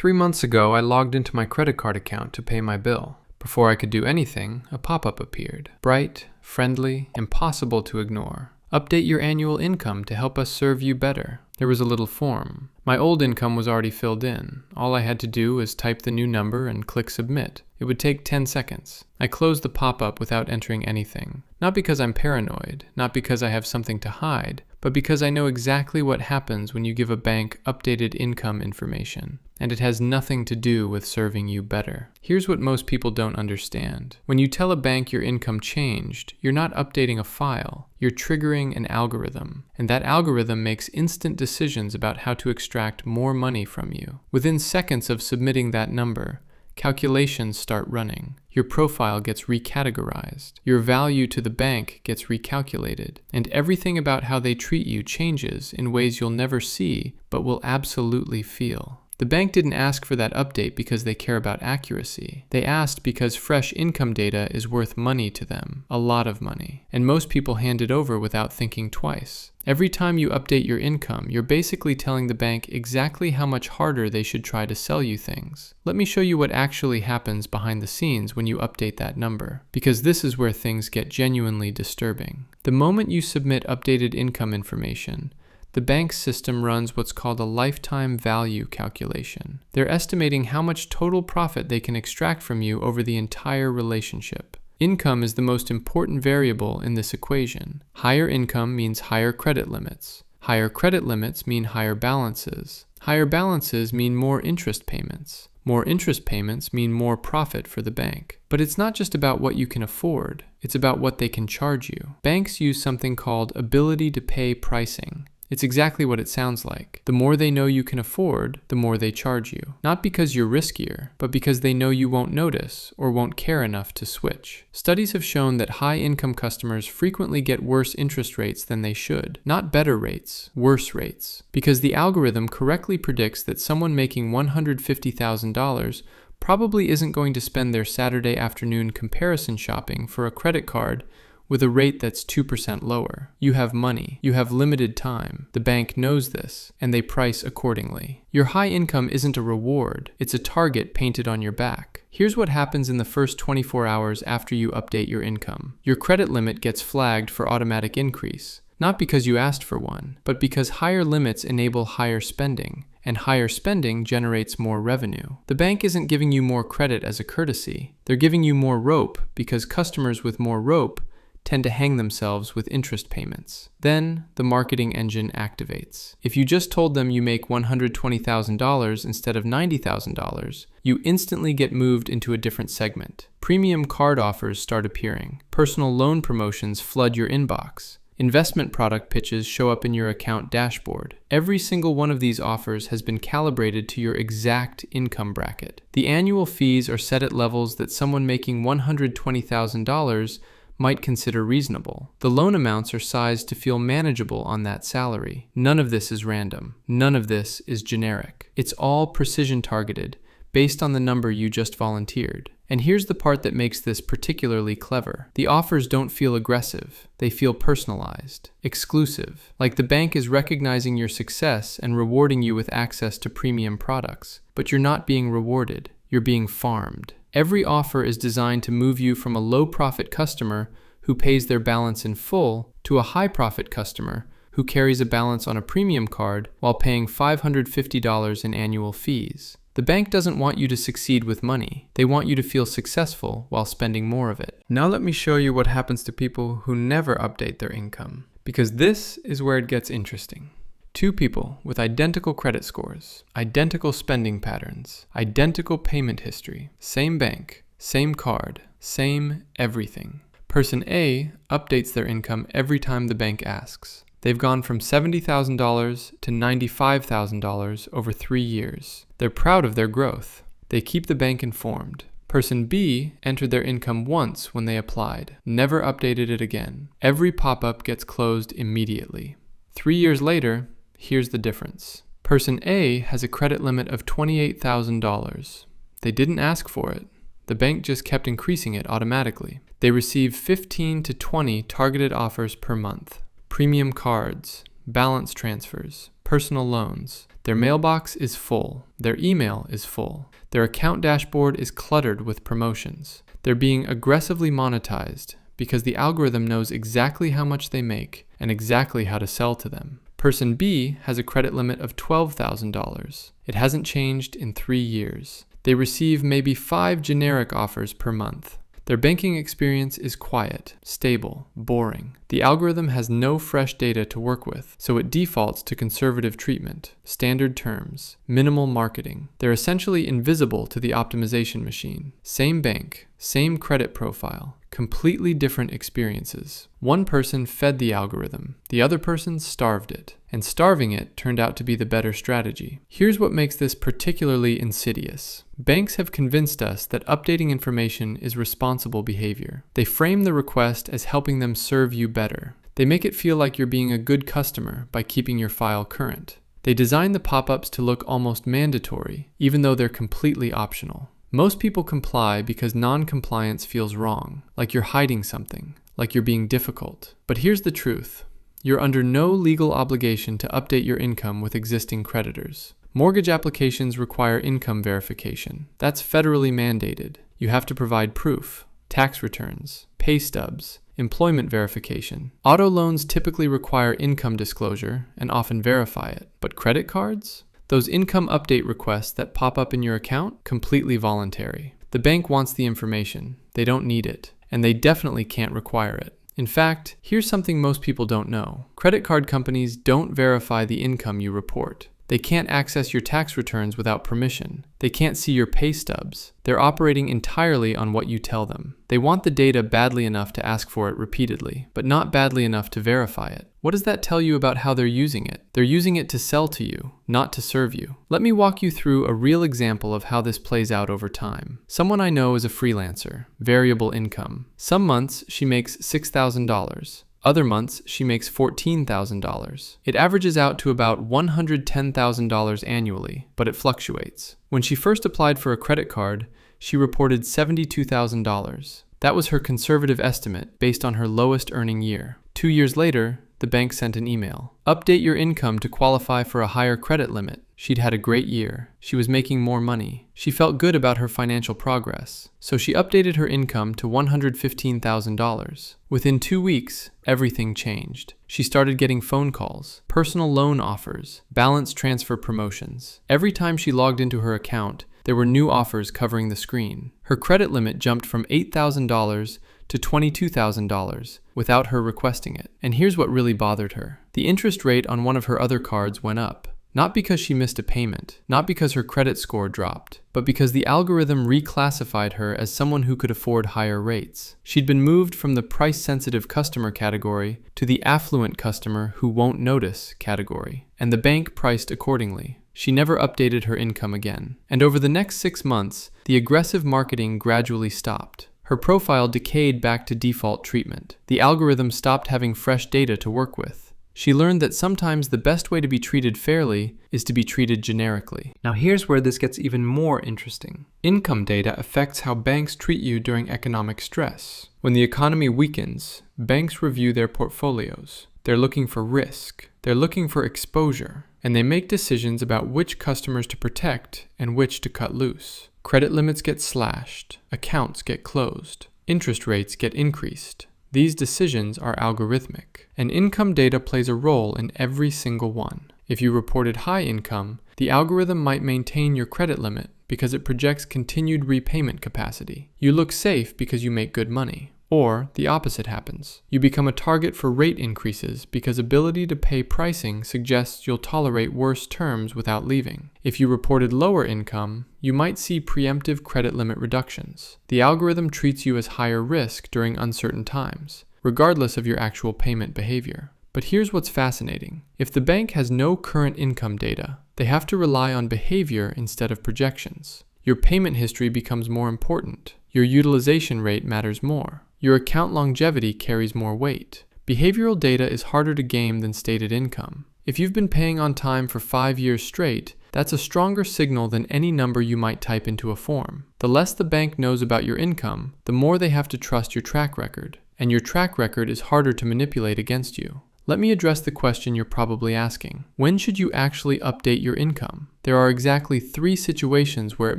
3 months ago, I logged into my credit card account to pay my bill. Before I could do anything, a pop-up appeared. Bright, friendly, impossible to ignore. Update your annual income to help us serve you better. There was a little form. My old income was already filled in. All I had to do was type the new number and click submit. It would take 10 seconds. I closed the pop-up without entering anything. Not because I'm paranoid, not because I have something to hide, but because I know exactly what happens when you give a bank updated income information. And it has nothing to do with serving you better. Here's what most people don't understand. When you tell a bank your income changed, you're not updating a file, you're triggering an algorithm. And that algorithm makes instant decisions about how to extract more money from you. Within seconds of submitting that number, calculations start running. Your profile gets recategorized. Your value to the bank gets recalculated. And everything about how they treat you changes in ways you'll never see, but will absolutely feel. The bank didn't ask for that update because they care about accuracy. They asked because fresh income data is worth money to them, a lot of money. And most people hand it over without thinking twice. Every time you update your income, you're basically telling the bank exactly how much harder they should try to sell you things. Let me show you what actually happens behind the scenes when you update that number, because this is where things get genuinely disturbing. The moment you submit updated income information, the bank's system runs what's called a lifetime value calculation. They're estimating how much total profit they can extract from you over the entire relationship. Income is the most important variable in this equation. Higher income means higher credit limits. Higher credit limits mean higher balances. Higher balances mean more interest payments. More interest payments mean more profit for the bank. But it's not just about what you can afford, it's about what they can charge you. Banks use something called ability to pay pricing. It's exactly what it sounds like. The more they know you can afford, the more they charge you. Not because you're riskier, but because they know you won't notice or won't care enough to switch. Studies have shown that high-income customers frequently get worse interest rates than they should. Not better rates, worse rates. Because the algorithm correctly predicts that someone making $150,000 probably isn't going to spend their Saturday afternoon comparison shopping for a credit card with a rate that's 2% lower. You have money. You have limited time. The bank knows this, and they price accordingly. Your high income isn't a reward. It's a target painted on your back. Here's what happens in the first 24 hours after you update your income. Your credit limit gets flagged for automatic increase, not because you asked for one, but because higher limits enable higher spending, and higher spending generates more revenue. The bank isn't giving you more credit as a courtesy. They're giving you more rope because customers with more rope tend to hang themselves with interest payments. Then, the marketing engine activates. If you just told them you make $120,000 instead of $90,000, you instantly get moved into a different segment. Premium card offers start appearing. Personal loan promotions flood your inbox. Investment product pitches show up in your account dashboard. Every single one of these offers has been calibrated to your exact income bracket. The annual fees are set at levels that someone making $120,000 might consider reasonable. The loan amounts are sized to feel manageable on that salary. None of this is random. None of this is generic. It's all precision targeted, based on the number you just volunteered. And here's the part that makes this particularly clever. The offers don't feel aggressive. They feel personalized, exclusive, like the bank is recognizing your success and rewarding you with access to premium products. But you're not being rewarded. You're being farmed. Every offer is designed to move you from a low-profit customer who pays their balance in full to a high-profit customer who carries a balance on a premium card while paying $550 in annual fees. The bank doesn't want you to succeed with money. They want you to feel successful while spending more of it. Now let me show you what happens to people who never update their income, because this is where it gets interesting. Two people with identical credit scores, identical spending patterns, identical payment history, same bank, same card, same everything. Person A updates their income every time the bank asks. They've gone from $70,000 to $95,000 over 3 years. They're proud of their growth. They keep the bank informed. Person B entered their income once when they applied, never updated it again. Every pop-up gets closed immediately. 3 years later, here's the difference. Person A has a credit limit of $28,000. They didn't ask for it. The bank just kept increasing it automatically. They receive 15 to 20 targeted offers per month. Premium cards, balance transfers, personal loans. Their mailbox is full. Their email is full. Their account dashboard is cluttered with promotions. They're being aggressively monetized because the algorithm knows exactly how much they make and exactly how to sell to them. Person B has a credit limit of $12,000. It hasn't changed in 3 years. They receive maybe 5 generic offers per month. Their banking experience is quiet, stable, boring. The algorithm has no fresh data to work with, so it defaults to conservative treatment, standard terms, minimal marketing. They're essentially invisible to the optimization machine. Same bank, same credit profile, completely different experiences. One person fed the algorithm, the other person starved it, and starving it turned out to be the better strategy. Here's what makes this particularly insidious. Banks have convinced us that updating information is responsible behavior. They frame the request as helping them serve you better. They make it feel like you're being a good customer by keeping your file current. They design the pop-ups to look almost mandatory, even though they're completely optional. Most people comply because non-compliance feels wrong, like you're hiding something, like you're being difficult. But here's the truth. You're under no legal obligation to update your income with existing creditors. Mortgage applications require income verification. That's federally mandated. You have to provide proof, tax returns, pay stubs, employment verification. Auto loans typically require income disclosure and often verify it. But credit cards? Those income update requests that pop up in your account? Completely voluntary. The bank wants the information. They don't need it. And they definitely can't require it. In fact, here's something most people don't know. Credit card companies don't verify the income you report. They can't access your tax returns without permission. They can't see your pay stubs. They're operating entirely on what you tell them. They want the data badly enough to ask for it repeatedly, but not badly enough to verify it. What does that tell you about how they're using it? They're using it to sell to you, not to serve you. Let me walk you through a real example of how this plays out over time. Someone I know is a freelancer, variable income. Some months she makes $6,000. Other months, she makes $14,000. It averages out to about $110,000 annually, but it fluctuates. When she first applied for a credit card, she reported $72,000. That was her conservative estimate based on her lowest earning year. 2 years later, the bank sent an email. Update your income to qualify for a higher credit limit. She'd had a great year. She was making more money. She felt good about her financial progress. So she updated her income to $115,000. Within 2 weeks, everything changed. She started getting phone calls, personal loan offers, balance transfer promotions. Every time she logged into her account, there were new offers covering the screen. Her credit limit jumped from $8,000 to $22,000 without her requesting it. And here's what really bothered her. The interest rate on one of her other cards went up. Not because she missed a payment, not because her credit score dropped, but because the algorithm reclassified her as someone who could afford higher rates. She'd been moved from the price-sensitive customer category to the affluent customer who won't notice category, and the bank priced accordingly. She never updated her income again. And over the next 6 months, the aggressive marketing gradually stopped. Her profile decayed back to default treatment. The algorithm stopped having fresh data to work with. She learned that sometimes the best way to be treated fairly is to be treated generically. Now here's where this gets even more interesting. Income data affects how banks treat you during economic stress. When the economy weakens, banks review their portfolios. They're looking for risk. They're looking for exposure. And they make decisions about which customers to protect and which to cut loose. Credit limits get slashed. Accounts get closed. Interest rates get increased. These decisions are algorithmic, and income data plays a role in every single one. If you reported high income, the algorithm might maintain your credit limit because it projects continued repayment capacity. You look safe because you make good money. Or the opposite happens. You become a target for rate increases because ability to pay pricing suggests you'll tolerate worse terms without leaving. If you reported lower income, you might see preemptive credit limit reductions. The algorithm treats you as higher risk during uncertain times, regardless of your actual payment behavior. But here's what's fascinating. If the bank has no current income data, they have to rely on behavior instead of projections. Your payment history becomes more important. Your utilization rate matters more. Your account longevity carries more weight. Behavioral data is harder to game than stated income. If you've been paying on time for 5 years straight, that's a stronger signal than any number you might type into a form. The less the bank knows about your income, the more they have to trust your track record. And your track record is harder to manipulate against you. Let me address the question you're probably asking. When should you actually update your income? There are exactly 3 situations where it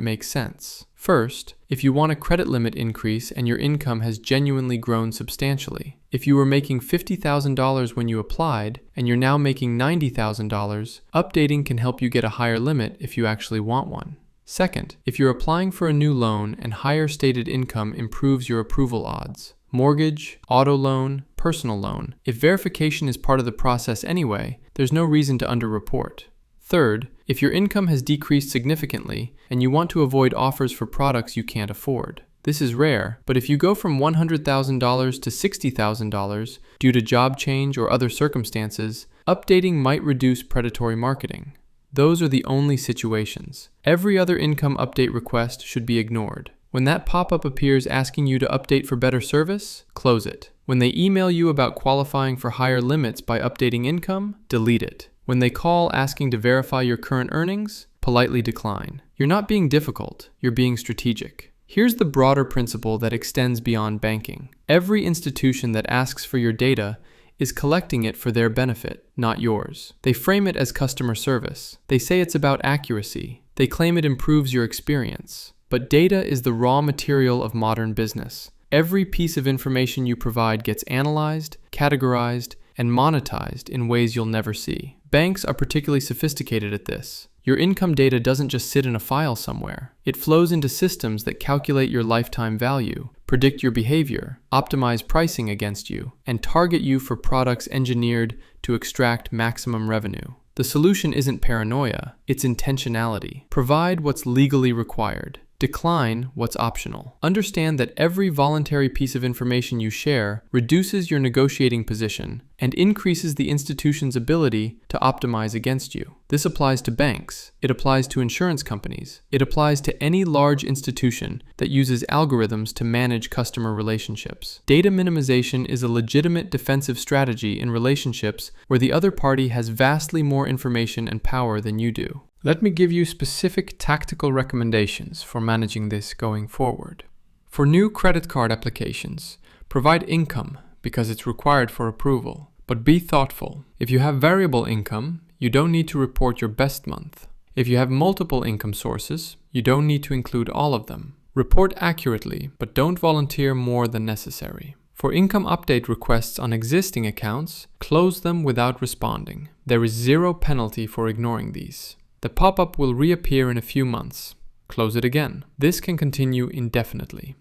makes sense. First, if you want a credit limit increase and your income has genuinely grown substantially. If you were making $50,000 when you applied and you're now making $90,000, updating can help you get a higher limit if you actually want one. Second, if you're applying for a new loan and higher stated income improves your approval odds. Mortgage, auto loan, personal loan. If verification is part of the process anyway, there's no reason to underreport. Third, if your income has decreased significantly and you want to avoid offers for products you can't afford. This is rare, but if you go from $100,000 to $60,000 due to job change or other circumstances, updating might reduce predatory marketing. Those are the only situations. Every other income update request should be ignored. When that pop-up appears asking you to update for better service, close it. When they email you about qualifying for higher limits by updating income, delete it. When they call asking to verify your current earnings, politely decline. You're not being difficult, you're being strategic. Here's the broader principle that extends beyond banking. Every institution that asks for your data is collecting it for their benefit, not yours. They frame it as customer service. They say it's about accuracy. They claim it improves your experience. But data is the raw material of modern business. Every piece of information you provide gets analyzed, categorized, and monetized in ways you'll never see. Banks are particularly sophisticated at this. Your income data doesn't just sit in a file somewhere. It flows into systems that calculate your lifetime value, predict your behavior, optimize pricing against you, and target you for products engineered to extract maximum revenue. The solution isn't paranoia, it's intentionality. Provide what's legally required. Decline what's optional. Understand that every voluntary piece of information you share reduces your negotiating position and increases the institution's ability to optimize against you. This applies to banks. It applies to insurance companies. It applies to any large institution that uses algorithms to manage customer relationships. Data minimization is a legitimate defensive strategy in relationships where the other party has vastly more information and power than you do. Let me give you specific tactical recommendations for managing this going forward. For new credit card applications, provide income because it's required for approval. But be thoughtful. If you have variable income, you don't need to report your best month. If you have multiple income sources, you don't need to include all of them. Report accurately, but don't volunteer more than necessary. For income update requests on existing accounts, close them without responding. There is zero penalty for ignoring these. The pop-up will reappear in a few months. Close it again. This can continue indefinitely.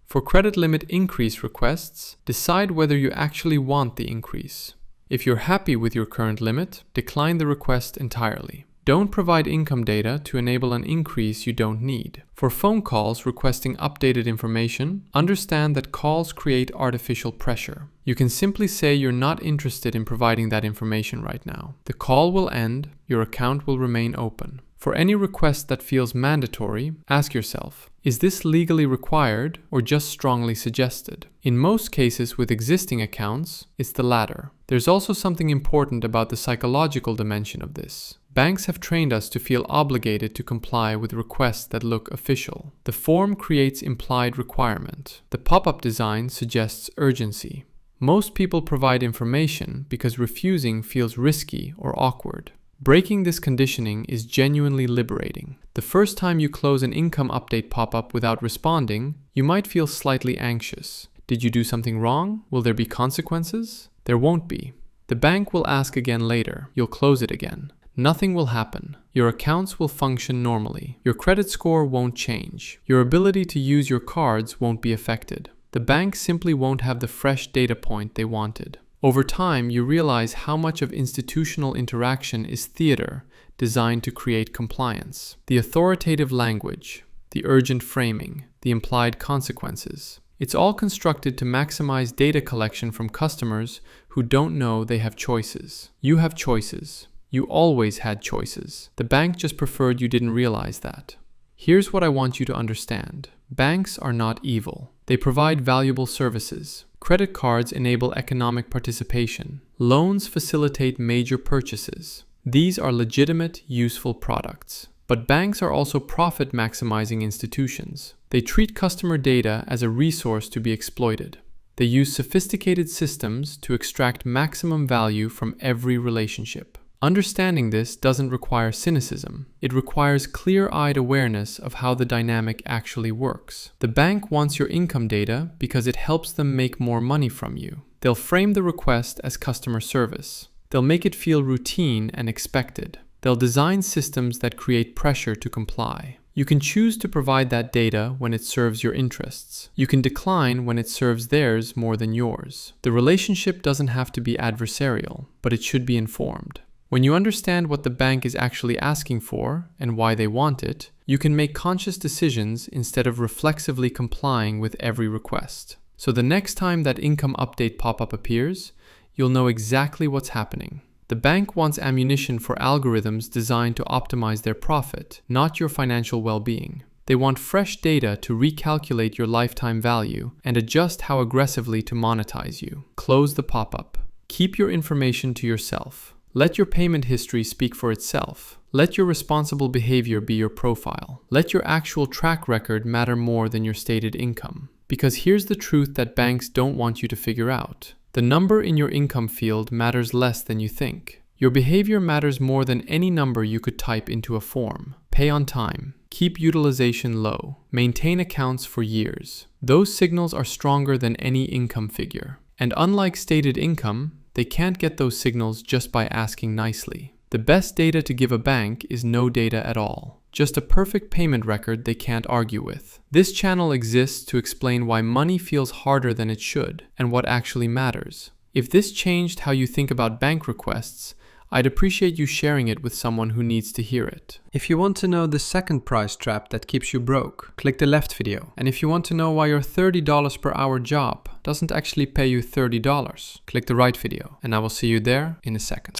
For credit limit increase requests, decide whether you actually want the increase. If you're happy with your current limit, decline the request entirely. Don't provide income data to enable an increase you don't need. For phone calls requesting updated information, understand that calls create artificial pressure. You can simply say you're not interested in providing that information right now. The call will end, your account will remain open. For any request that feels mandatory, ask yourself, is this legally required or just strongly suggested? In most cases with existing accounts, it's the latter. There's also something important about the psychological dimension of this. Banks have trained us to feel obligated to comply with requests that look official. The form creates implied requirement. The pop-up design suggests urgency. Most people provide information because refusing feels risky or awkward. Breaking this conditioning is genuinely liberating. The first time you close an income update pop-up without responding, you might feel slightly anxious. Did you do something wrong? Will there be consequences? There won't be. The bank will ask again later. You'll close it again. Nothing will happen. Your accounts will function normally. Your credit score won't change. Your ability to use your cards won't be affected. The bank simply won't have the fresh data point they wanted. Over time, you realize how much of institutional interaction is theater designed to create compliance. The authoritative language, the urgent framing, the implied consequences. It's all constructed to maximize data collection from customers who don't know they have choices. You have choices. You always had choices. The bank just preferred you didn't realize that. Here's what I want you to understand. Banks are not evil. They provide valuable services. Credit cards enable economic participation. Loans facilitate major purchases. These are legitimate, useful products. But banks are also profit-maximizing institutions. They treat customer data as a resource to be exploited. They use sophisticated systems to extract maximum value from every relationship. Understanding this doesn't require cynicism. It requires clear-eyed awareness of how the dynamic actually works. The bank wants your income data because it helps them make more money from you. They'll frame the request as customer service. They'll make it feel routine and expected. They'll design systems that create pressure to comply. You can choose to provide that data when it serves your interests. You can decline when it serves theirs more than yours. The relationship doesn't have to be adversarial, but it should be informed. When you understand what the bank is actually asking for and why they want it, you can make conscious decisions instead of reflexively complying with every request. So the next time that income update pop-up appears, you'll know exactly what's happening. The bank wants ammunition for algorithms designed to optimize their profit, not your financial well-being. They want fresh data to recalculate your lifetime value and adjust how aggressively to monetize you. Close the pop-up. Keep your information to yourself. Let your payment history speak for itself. Let your responsible behavior be your profile. Let your actual track record matter more than your stated income. Because here's the truth that banks don't want you to figure out. The number in your income field matters less than you think. Your behavior matters more than any number you could type into a form. Pay on time. Keep utilization low. Maintain accounts for years. Those signals are stronger than any income figure. And unlike stated income, they can't get those signals just by asking nicely. The best data to give a bank is no data at all. Just a perfect payment record they can't argue with. This channel exists to explain why money feels harder than it should and what actually matters. If this changed how you think about bank requests, I'd appreciate you sharing it with someone who needs to hear it. If you want to know the second price trap that keeps you broke, click the left video. And if you want to know why your $30 per hour job doesn't actually pay you $30, click the right video. And I will see you there in a second.